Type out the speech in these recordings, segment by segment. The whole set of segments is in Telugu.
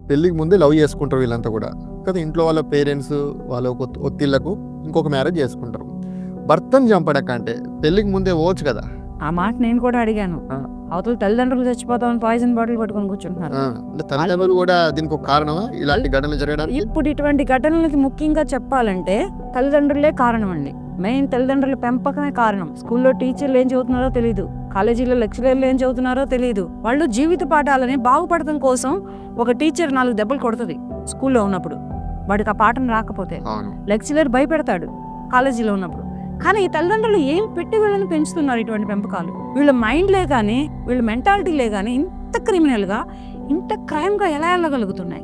పెళ్ళికి ముందే లవ్ చేసుకుంటారు వీళ్ళంతా కూడా కదా. ఇంట్లో వాళ్ళ పేరెంట్స్ వాళ్ళ ఒత్తిళ్లకు ఇంకొక మ్యారేజ్ చేసుకుంటారు. భర్తను చంపడకంటే పెళ్ళికి ముందే పోవచ్చు కదా. ఆ మాట నేను కూడా అడిగాను. అవతల తల్లిదండ్రులు చచ్చిపోతామని పాయిజన్ బాటిల్ పట్టుకొని కూర్చుంటున్నారు. అంటే తల్లిదండ్రులు కూడా దీనికి ఒక కారణమా ఇలాంటి ఘటనలు జరగడానికి? ఇప్పుడు ఇటువంటి ఘటనలకి ముఖ్యంగా చెప్పాలంటే తల్లిదండ్రులే కారణం అండి. మెయిన్ తల్లిదండ్రుల పెంపకమే కారణం. స్కూల్లో టీచర్లు ఏం చదువుతున్నారో తెలియదు, కాలేజీలో లెక్చరర్లు ఏం చదువుతున్నారో తెలియదు. వాళ్ళు జీవిత పాఠాలని బాగుపడటం కోసం ఒక టీచర్ 4 దెబ్బలు కొడుతుంది స్కూల్లో ఉన్నప్పుడు, వాడికి ఆ పాఠం రాకపోతే. లెక్చరర్ భయపెడతాడు కాలేజీలో ఉన్నప్పుడు. కానీ ఈ తల్లిదండ్రులు ఏం పెట్టి వీళ్ళని పెంచుతున్నారు ఇటువంటి పెంపకాలు? వీళ్ళ మైండ్లే కానీ వీళ్ళ మెంటాలిటీలే కానీ ఇంత క్రిమినల్గా ఇంత క్రైమ్గా ఎలా వెళ్ళగలుగుతున్నాయి?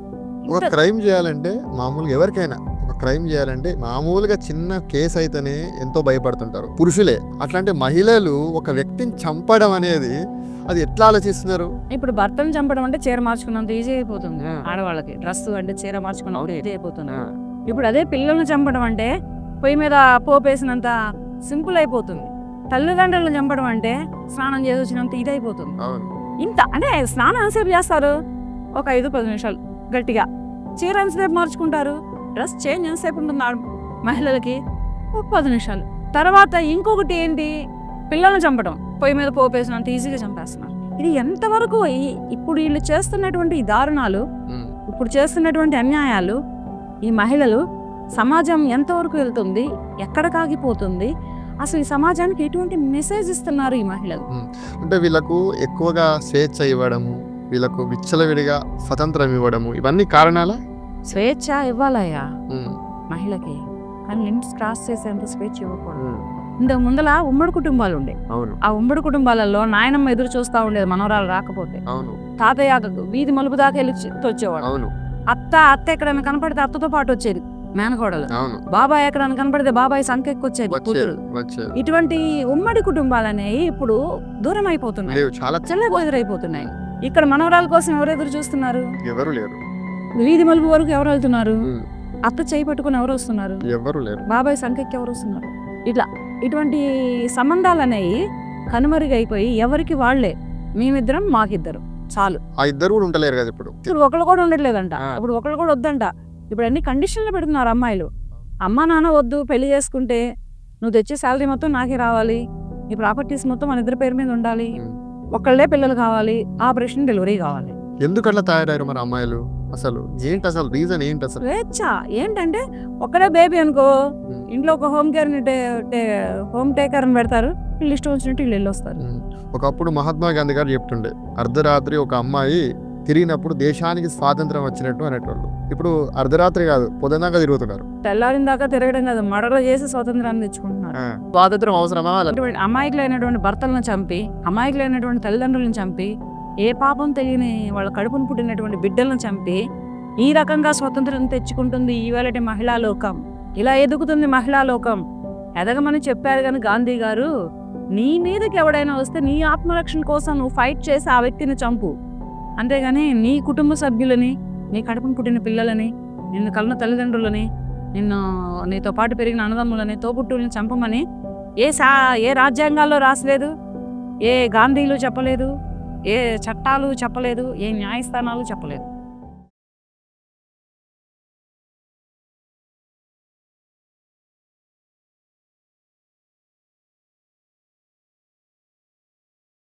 ఒక క్రైమ్ చేయాలంటే మామూలుగా ఎవరికైనా ఒక క్రైమ్ చేయాలంటే మామూలుగా చిన్న కేసు అయితేనే ఎంతో భయపడుతుంటారు పురుషులే. అట్లాంటి మహిళలు ఒక వ్యక్తిని చంపడం అనేది అది ఎట్లా ఆలోచిస్తున్నారు? ఇప్పుడు భర్తను చంపడం అంటే చీర మార్చుకున్నంత ఈజీ అయిపోతుంది ఆడవాళ్ళకి. డ్రెస్ అంటే చీర మార్చుకున్నంత ఈజీ అయిపోతుంది. ఇప్పుడు అదే పిల్లల్ని చంపడం అంటే పొయ్యి మీద పోపేసినంత సింపుల్ అయిపోతుంది. తల్లిదండ్రులను చంపడం అంటే స్నానం చేసి వచ్చినంత ఇది అయిపోతుంది. ఇంత అంటే స్నానం ఎంతసేపు చేస్తారు? ఒక 5-10 నిమిషాలు గట్టిగా. చీర ఎంతసేపు మార్చుకుంటారు? డ్రెస్ చేంజ్ ఎంతసేపు ఉంటుంది మహిళలకి? ఒక 10 నిమిషాలు. తర్వాత ఇంకొకటి ఏంటి? పిల్లల్ని చంపడం పొయ్యి మీద పోపేసినంత ఈజీగా చంపేస్తున్నారు. ఇది ఎంతవరకు ఇప్పుడు వీళ్ళు చేస్తున్నటువంటి ఈ దారుణాలు, ఇప్పుడు చేస్తున్నటువంటి అన్యాయాలు, ఈ మహిళలు సమాజం ఎంతవరకు వెళ్తుంది, ఎక్కడ కాగిపోతుంది, అసలు ఈ సమాజానికి ఎటువంటి మెసేజ్ ఇస్తున్నారు ఈ మహిళలు? అంటే వీళ్ళకు ఎక్కువగా స్వేచ్ఛ ఇవ్వడము, వీళ్ళకు విచ్చలవిడిగా స్వతంత్రం ఇవ్వడము, ఇవన్నీ కారణాలా? స్వేచ్ఛ ఇవ్వాలయ్యా మహిళకి, కానీ లిమిట్స్ క్రాస్ చేసేంత స్వేచ్ఛ ఇవ్వకూడదు. ఇంతకు ముందల ఉమ్మడి కుటుంబాలు ఉండే. ఆ ఉమ్మడి కుటుంబాలలో నాయనమ్మ ఎదురు చూస్తూ ఉండేది మనవరాలు రాకపోతే. తాతయ్య వీధి మలుపు దాకా వెళ్ళి వచ్చేవాడు. అత్త ఎక్కడైనా కనపడితే అత్తతో పాటు వచ్చేది మేనకోడలు. బాబాయ్ ఎక్కడైనా కనపడితే బాబాయ్ సంకెక్కొచ్చేది కూతురు. ఇటువంటి ఉమ్మడి కుటుంబాలు అనేవి ఇప్పుడు దూరం అయిపోతున్నాయి, చాలా ఎదురైపోతున్నాయి. ఇక్కడ మనవరాల కోసం ఎవరు ఎదురు చూస్తున్నారు? ఎవరు లేరు. వీధి మలుపు వరకు ఎవరు వెళ్తున్నారు? అత్త చేయి పట్టుకుని ఎవరు వస్తున్నారు? ఎవరు లేరు. బాబాయ్ సంకెక్కి ఎవరు వస్తున్నారు? ఇటువంటి సంబంధాలు అనేవి కనుమరుగైపోయి ఎవరికి వాళ్లే, మేమిద్దరం మాకిద్దరు చాలు. ఆ ఇద్దరు కూడా ఉండలేరు కదా ఇప్పుడు. ఒకళ్ళు కూడా ఉండట్లేదంట. ఇప్పుడు ఒకళ్ళు కూడా వద్దంట. ఇప్పుడు అన్ని కండిషన్లు పెడుతున్నారు అమ్మాయిలు. అమ్మా నాన్న వద్దు, పెళ్లి చేసుకుంటే నువ్వు తెచ్చే శాలరీ మొత్తం నాకే రావాలి, నీ ప్రాపర్టీస్ మొత్తం మన ఇద్దరి పేరు మీద ఉండాలి, ఒకళ్ళే పిల్లలు కావాలి, ఆపరేషన్ డెలివరీ కావాలి. ఎందుకు అట్లా తయారయ్యారు మరి అమ్మాయిలు? అసలు ఏంటి, అసలు రీజన్ ఏంటి? అసలు స్వేచ్ఛ ఏంటంటే ఒక్కడే బేబీ అనుకో, ఇంట్లో ఒక హోమ్ టేకర్ అని పెడతారు, వీళ్ళు ఇష్టం వచ్చినట్టు వీళ్ళు వెళ్ళొస్తారు. ఒకప్పుడు మహాత్మా గాంధీ గారు చెప్తుండే, అర్ధరాత్రి ఒక అమ్మాయి తిరిగినప్పుడు దేశానికి స్వాతంత్రం వచ్చినట్టు అనేటోళ్ళు. ఇప్పుడు అర్ధరాత్రి కాదు, పొద్దున్నాక తిరుగుతున్నారు. తెల్లారిన దాకా తిరగడం కాదు, మర్డర్ చేసి స్వాతంత్రాన్ని తెచ్చుకుంటున్నారు. స్వాతంత్రం అవసరమా? అమాయకులైనటువంటి భర్తలను చంపి, అమాయకులైనటువంటి తల్లిదండ్రులను చంపి, ఏ పాపం తెలియని వాళ్ళ కడుపును పుట్టినటువంటి బిడ్డలను చంపి ఈ రకంగా స్వతంత్రం తెచ్చుకుంటుంది ఈవేళటి మహిళా లోకం. ఇలా ఎదుగుతుంది మహిళా లోకం. ఎదగమని చెప్పారు కానీ గాంధీ గారు, నీ మీదకి ఎవడైనా వస్తే నీ ఆత్మరక్షణ కోసం నువ్వు ఫైట్ చేసి ఆ వ్యక్తిని చంపు, అంతేగాని నీ కుటుంబ సభ్యులని, నీ కడుపును పుట్టిన పిల్లలని, నిన్ను కన్న తల్లిదండ్రులని, నీతో పాటు పెరిగిన అన్నదమ్ములని, తోబుట్టువులని చంపమని ఏ రాజ్యాంగాల్లో రాసలేదు, ఏ గాంధీలు చెప్పలేదు, ఏ చట్టాలు చెప్పలేదు, ఏ న్యాయస్థానాలు చెప్పలేదు.